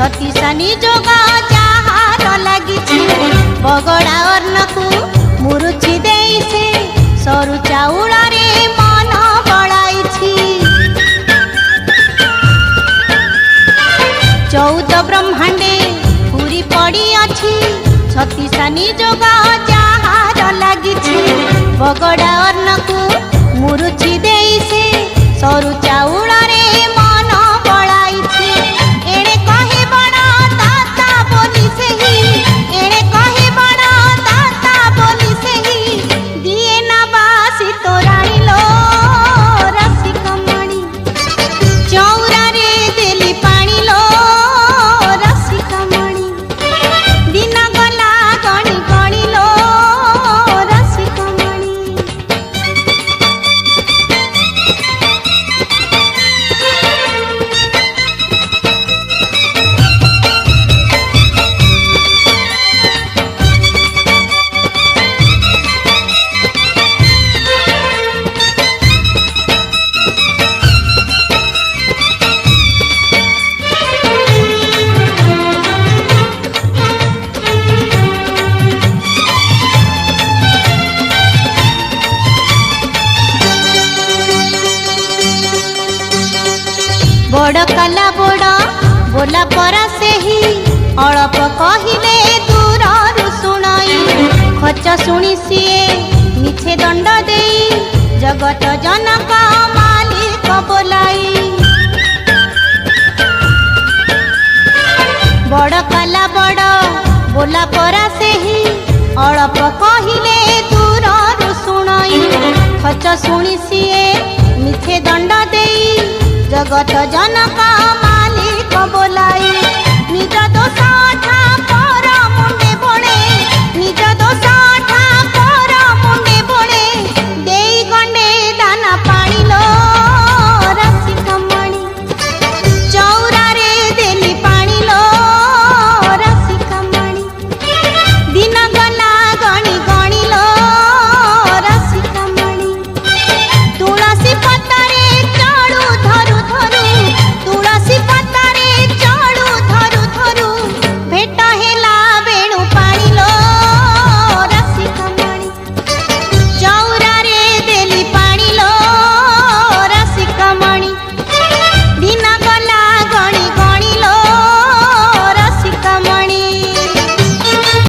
छत्तीसानी जोगा जहार लगी बगड़ा अर्णकू मुरुची दे से सरू चाउल रे मन बड़ाई 14 ब्रह्मांडे पूरी पड़ी अच्छी छत्तीसानी जोगा जहार लगी बगड़ा अर्णकू मुरुची दे से सरू चाउल रे मन बड़ाई एड़े कहे बड़ा दाता बोली से ही एड़े कहे बड़ा दाता बोली से ही दिए ना बासी तोराणी लो रसी कमणी चौरा रे देली पानी लो रसी कमणी दिन गला गणी गणी लो रसी कमणी बड़ कला बड़ बोला परा से ही अड़प कहिले दूर शुणाई खच शुणी सीए मिछे दंड दे जगत जनक मालिक बोलाई बड़ कला बड़ बोला परा से ही अड़प कहिले दूर शुणाई खच शुणी सीए मिछे दंड दे जगत जनक मालिक बोलाई